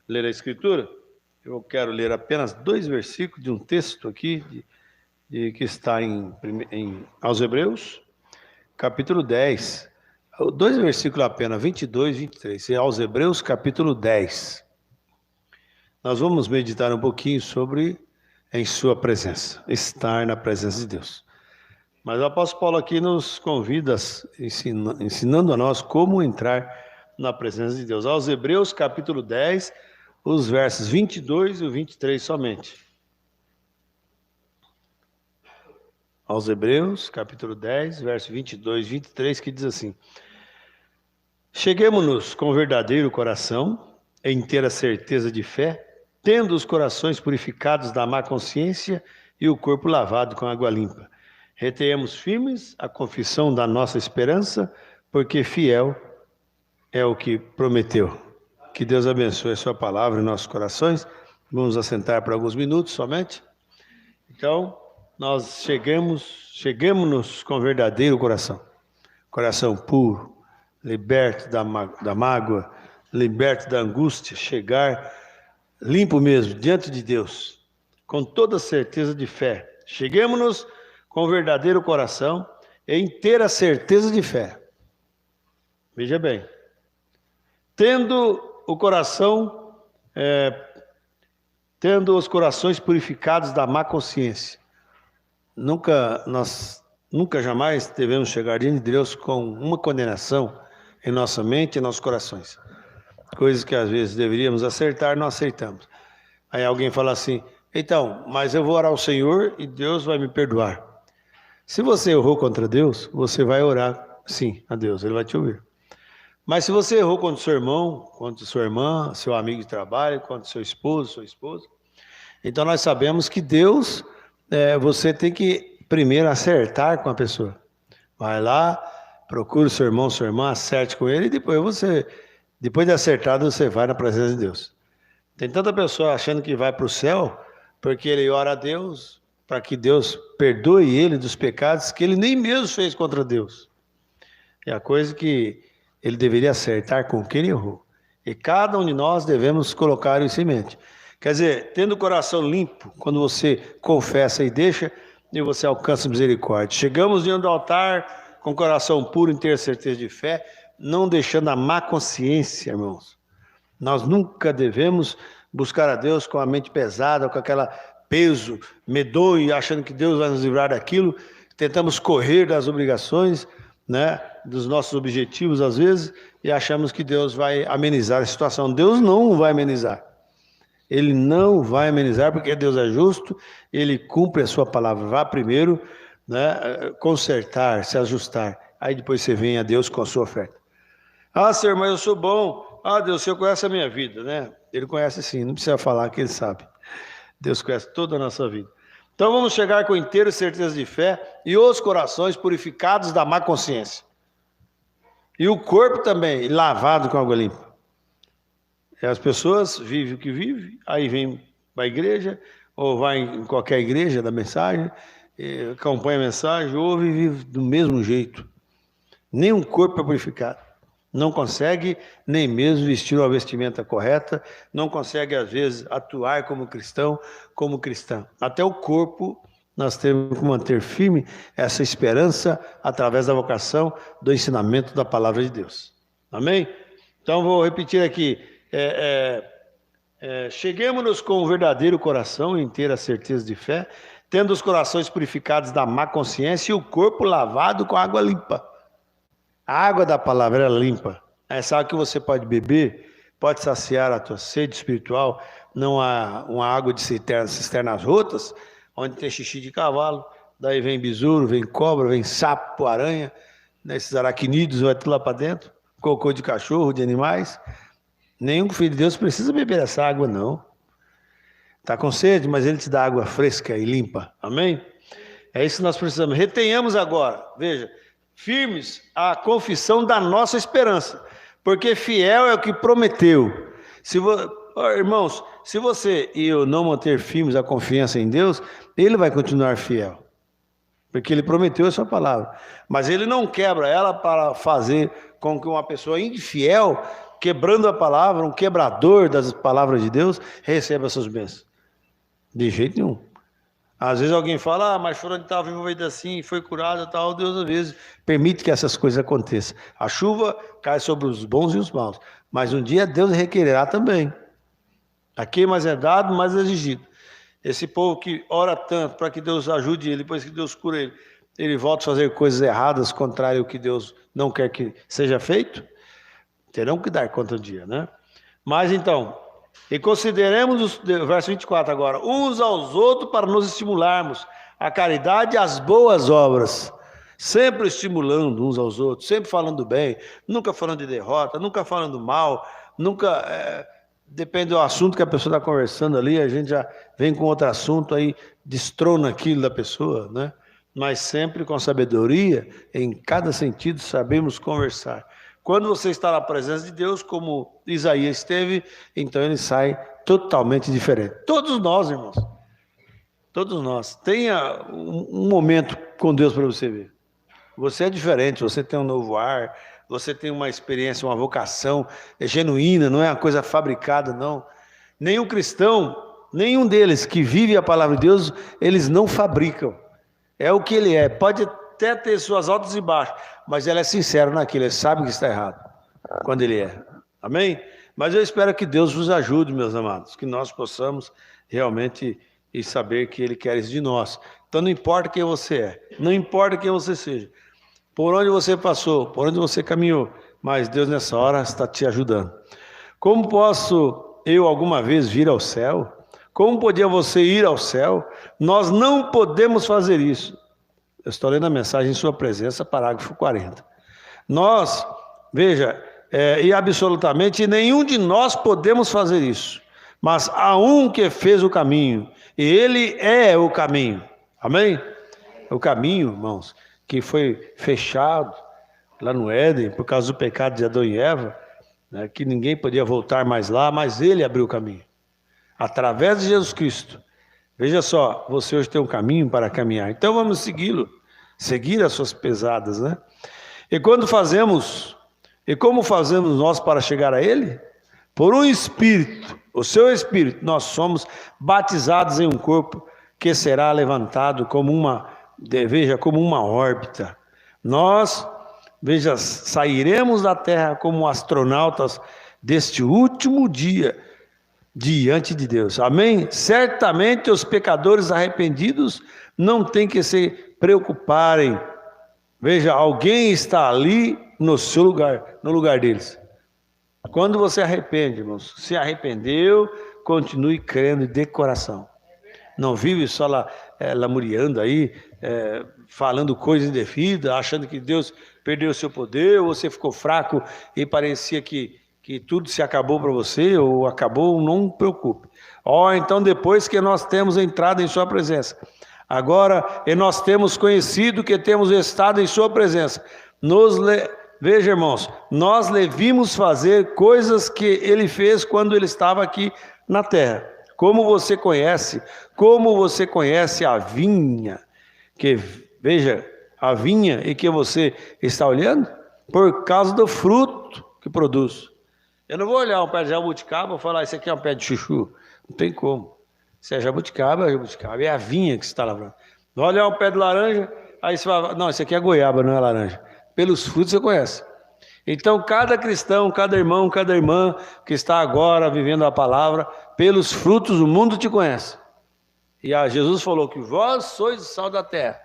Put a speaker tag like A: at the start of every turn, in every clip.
A: ler a Escritura, eu quero ler apenas 2 versículos de um texto aqui, que está aos Hebreus, capítulo 10. 2 versículos apenas, 22 e 23. Aos Hebreus, capítulo 10. Nós vamos meditar um pouquinho sobre em sua presença, estar na presença de Deus. Mas o apóstolo Paulo aqui nos convida, ensinando a nós como entrar na presença de Deus. Aos Hebreus, capítulo 10, os versos 22 e 23 somente. Aos Hebreus, capítulo 10, versos 22 e 23, que diz assim: Cheguemo-nos com verdadeiro coração, em ter a certeza de fé, tendo os corações purificados da má consciência e o corpo lavado com água limpa. Retenhamos firmes a confissão da nossa esperança, porque fiel é o que prometeu. Que Deus abençoe a sua palavra em nossos corações. Vamos assentar por alguns minutos somente. Então, nós chegamos-nos com verdadeiro coração. Coração puro, liberto da mágoa, liberto da angústia, chegar limpo mesmo, diante de Deus, com toda certeza de fé. Cheguemos-nos com verdadeiro coração, em ter a certeza de fé. Veja bem, tendo os corações purificados da má consciência. Nunca jamais devemos chegar diante de Deus com uma condenação em nossa mente e em nossos corações. Coisas que às vezes deveríamos acertar, não aceitamos. Aí alguém fala assim: então, mas eu vou orar ao Senhor e Deus vai me perdoar. Se você errou contra Deus, você vai orar sim a Deus, Ele vai te ouvir. Mas se você errou contra o seu irmão, contra sua irmã, seu amigo de trabalho, contra seu esposo, sua esposa, então nós sabemos que Deus, você tem que primeiro acertar com a pessoa. Vai lá, procure o seu irmão, sua irmã, acerte com ele e depois de acertado, você vai na presença de Deus. Tem tanta pessoa achando que vai para o céu porque ele ora a Deus para que Deus perdoe ele dos pecados que ele nem mesmo fez contra Deus. É a coisa que ele deveria acertar com quem ele errou. E cada um de nós devemos colocar isso em mente. Quer dizer, tendo o coração limpo, quando você confessa e deixa, e você alcança misericórdia. Chegamos diante do altar com o coração puro em ter certeza de fé, não deixando a má consciência, irmãos. Nós nunca devemos buscar a Deus com a mente pesada, com aquele peso medonho, achando que Deus vai nos livrar daquilo. Tentamos correr das obrigações, dos nossos objetivos às vezes, e achamos que Deus vai amenizar a situação. Deus não vai amenizar. Ele não vai amenizar porque Deus é justo, Ele cumpre a sua palavra. Vá primeiro, consertar, se ajustar. Aí depois você vem a Deus com a sua oferta. Ah, Senhor, mas eu sou bom. Ah, Deus, o Senhor conhece a minha vida, Ele conhece sim, não precisa falar que Ele sabe. Deus conhece toda a nossa vida. Então vamos chegar com inteira certeza de fé e os corações purificados da má consciência. E o corpo também lavado com água limpa. As pessoas vivem o que vivem, aí vem para a igreja, ou vai em qualquer igreja da mensagem, acompanha a mensagem, ouve e vive do mesmo jeito. Nenhum corpo é purificado. Não consegue nem mesmo vestir uma vestimenta correta, não consegue às vezes atuar como cristão, como cristã. Até o corpo nós temos que manter firme essa esperança através da vocação do ensinamento da palavra de Deus. Amém? Então vou repetir aqui. Cheguemos-nos com o verdadeiro coração em ter a certeza de fé, tendo os corações purificados da má consciência e o corpo lavado com água limpa. A água da palavra é limpa. Essa água que você pode beber, pode saciar a tua sede espiritual. Não há uma água de cisternas rotas, onde tem xixi de cavalo, daí vem besouro, vem cobra, vem sapo, aranha, esses aracnídeos, vai tudo lá para dentro, cocô de cachorro, de animais. Nenhum filho de Deus precisa beber essa água, não. Está com sede, mas Ele te dá água fresca e limpa. Amém? É isso que nós precisamos. Retenhamos agora, veja, firmes a confissão da nossa esperança, porque fiel é o que prometeu. Irmãos, se você e eu não manter firmes a confiança em Deus, Ele vai continuar fiel, porque Ele prometeu a sua palavra. Mas Ele não quebra ela para fazer com que uma pessoa infiel quebrando a palavra, um quebrador das palavras de Deus, recebe essas bênçãos. De jeito nenhum. Às vezes alguém fala, mas fulano estava envolvido assim, foi curado e tal. Deus às vezes permite que essas coisas aconteçam. A chuva cai sobre os bons e os maus. Mas um dia Deus requererá também. A quem mais é dado, mais é exigido. Esse povo que ora tanto para que Deus ajude ele, depois que Deus cura ele, ele volta a fazer coisas erradas, contrário ao que Deus não quer que seja feito, terão que dar conta um dia, né? Mas então, e consideremos, verso 24 agora, uns aos outros para nos estimularmos a caridade e as boas obras, sempre estimulando uns aos outros, sempre falando bem, nunca falando de derrota, nunca falando mal, nunca... Depende do assunto que a pessoa está conversando ali, a gente já vem com outro assunto, aí destrona aquilo da pessoa, né? Mas sempre com sabedoria, em cada sentido, sabemos conversar. Quando você está na presença de Deus, como Isaías esteve, então ele sai totalmente diferente. Todos nós, irmãos, todos nós. Tenha um momento com Deus para você ver. Você é diferente, você tem um novo ar, você tem uma experiência, uma vocação genuína, não é uma coisa fabricada, não. Nenhum cristão, nenhum deles que vive a palavra de Deus, eles não fabricam. É o que ele é. Pode até ter suas altas e baixas, mas ele é sincero naquilo, ele sabe que está errado, quando ele é. Amém? Mas eu espero que Deus vos ajude, meus amados, que nós possamos realmente saber que Ele quer isso de nós. Então não importa quem você é, não importa quem você seja, por onde você passou, por onde você caminhou, mas Deus nessa hora está te ajudando. Como posso eu alguma vez vir ao céu? Como podia você ir ao céu? Nós não podemos fazer isso. Eu estou lendo a mensagem em sua presença, parágrafo 40. Nós, veja, e absolutamente nenhum de nós podemos fazer isso. Mas há um que fez o caminho, e ele é o caminho. Amém? O caminho, irmãos, que foi fechado lá no Éden, por causa do pecado de Adão e Eva, né, que ninguém podia voltar mais lá, mas ele abriu o caminho. Através de Jesus Cristo. Veja só, você hoje tem um caminho para caminhar. Então vamos segui-lo, seguir as suas pesadas, né? E como fazemos nós para chegar a ele? Por um Espírito, o seu Espírito, nós somos batizados em um corpo que será levantado como uma órbita. Nós, sairemos da terra como astronautas deste último dia, diante de Deus. Amém? Certamente os pecadores arrependidos não têm que se preocuparem. Veja, alguém está ali no seu lugar, no lugar deles. Quando você arrepende, irmãos, se arrependeu, continue crendo de coração. Não vive só lamuriando aí, falando coisas indevidas, achando que Deus perdeu o seu poder, ou você ficou fraco e parecia que tudo se acabou para você, ou acabou, não preocupe. Então depois que nós temos entrado em sua presença, agora nós temos conhecido que temos estado em sua presença, veja, irmãos, nós lhe vimos fazer coisas que ele fez quando ele estava aqui na terra. Como você conhece a vinha, a vinha e que você está olhando, por causa do fruto que produz. Eu não vou olhar um pé de jabuticaba e falar, isso aqui é um pé de chuchu. Não tem como. Se é jabuticaba, é a vinha que você está lavrando. Não olhar um pé de laranja, aí você vai, não, isso aqui é goiaba, não é laranja. Pelos frutos você conhece. Então, cada cristão, cada irmão, cada irmã que está agora vivendo a palavra, pelos frutos o mundo te conhece. E Jesus falou que vós sois o sal da terra.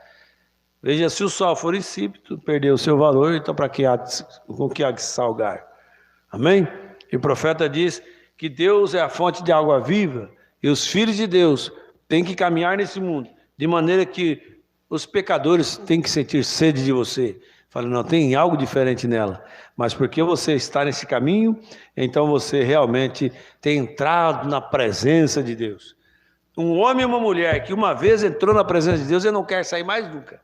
A: Veja, se o sal for insípido, perdeu o seu valor, então com que há de salgar? Amém? E o profeta diz que Deus é a fonte de água viva, e os filhos de Deus têm que caminhar nesse mundo, de maneira que os pecadores têm que sentir sede de você. Fala, não, tem algo diferente nela. Mas porque você está nesse caminho, então você realmente tem entrado na presença de Deus. Um homem e uma mulher que uma vez entrou na presença de Deus, ele não quer sair mais nunca.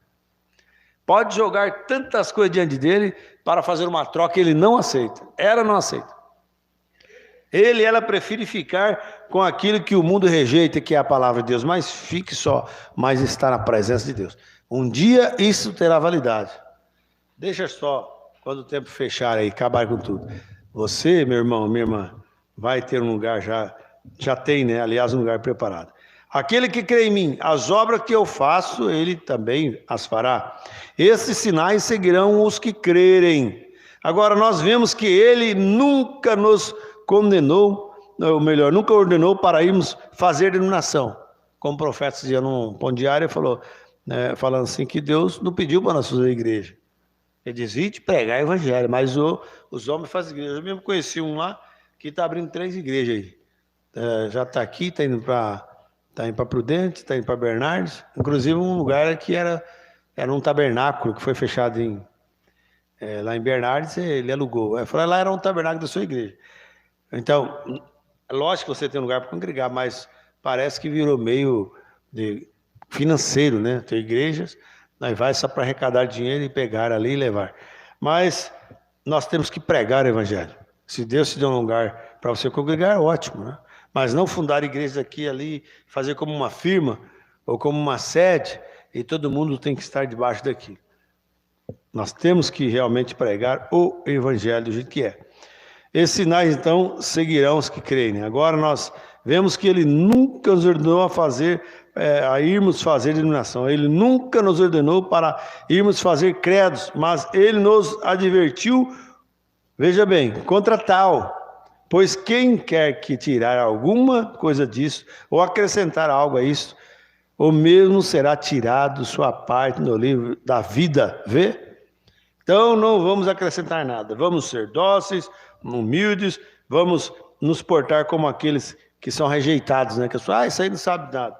A: Pode jogar tantas coisas diante dele para fazer uma troca, ele não aceita. Ela não aceita. Ela prefere ficar com aquilo que o mundo rejeita, que é a palavra de Deus. Mas fique só, mas está na presença de Deus. Um dia isso terá validade. Deixa só, quando o tempo fechar aí, acabar com tudo. Você, meu irmão, minha irmã, vai ter um lugar já tem, né? Aliás, um lugar preparado. Aquele que crê em mim, as obras que eu faço, ele também as fará. Esses sinais seguirão os que crerem. Agora, nós vemos que ele nunca nos condenou, ou melhor, nunca ordenou para irmos fazer denominação. Como o profeta dizia num pão diário, falou, né, falando assim, que Deus não pediu para nós fazer igreja. Ele diz, ide pregar o evangelho, mas os homens fazem igreja. Eu mesmo conheci um lá que está abrindo 3 igrejas aí. Já está aqui, está indo para Prudente, está indo para Bernardes. Inclusive um lugar que era um tabernáculo que foi fechado lá em Bernardes, ele alugou. Eu falei, lá era um tabernáculo da sua igreja. Então, é lógico que você tem um lugar para congregar, mas parece que virou meio financeiro, né? Tem igrejas, nós vai só para arrecadar dinheiro e pegar ali e levar. Mas nós temos que pregar o evangelho. Se Deus te deu um lugar para você congregar, ótimo, né? Mas não fundar igrejas aqui e ali, fazer como uma firma ou como uma sede, e todo mundo tem que estar debaixo daqui. Nós temos que realmente pregar o evangelho do jeito que é. Esses sinais, então, seguirão os que creem. Agora nós vemos que ele nunca nos ordenou a irmos fazer denominação. Ele nunca nos ordenou para irmos fazer credos, mas ele nos advertiu, veja bem, contra tal. Pois quem quer que tirar alguma coisa disso, ou acrescentar algo a isso, o mesmo será tirado sua parte no livro da vida. Vê? Então não vamos acrescentar nada. Vamos ser dóceis, humildes, vamos nos portar como aqueles que são rejeitados, né? Que isso aí não sabe nada.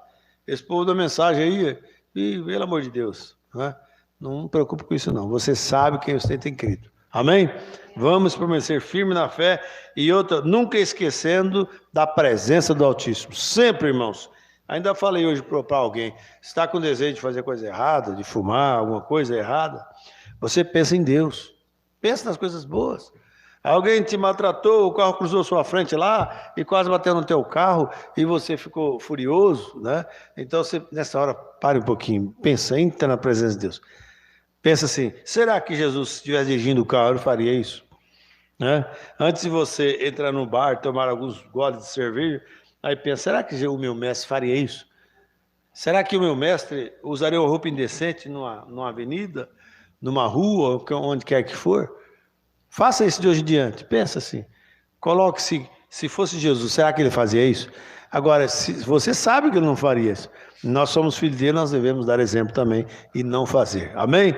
A: Esse povo da mensagem aí, e, pelo amor de Deus, né? Não me preocupe com isso não. Você sabe quem você tem crido. Amém? Vamos permanecer firmes na fé e outra, nunca esquecendo da presença do Altíssimo. Sempre, irmãos. Ainda falei hoje para alguém, está com desejo de fazer coisa errada, de fumar alguma coisa errada, você pensa em Deus. Pensa nas coisas boas. Alguém te maltratou, o carro cruzou sua frente lá e quase bateu no teu carro e você ficou furioso, né? Então, você, nessa hora, pare um pouquinho, pensa, entra na presença de Deus. Pensa assim, será que Jesus, se estivesse dirigindo o carro, ele faria isso? Né? Antes de você entrar no bar, tomar alguns goles de cerveja, aí pensa, será que o meu mestre faria isso? Será que o meu mestre usaria uma roupa indecente numa avenida, numa rua, onde quer que for? Faça isso de hoje em diante, pensa assim, coloque-se, se fosse Jesus, será que ele fazia isso? Agora, se você sabe que ele não faria isso, nós somos filhos dele, nós devemos dar exemplo também e não fazer, amém?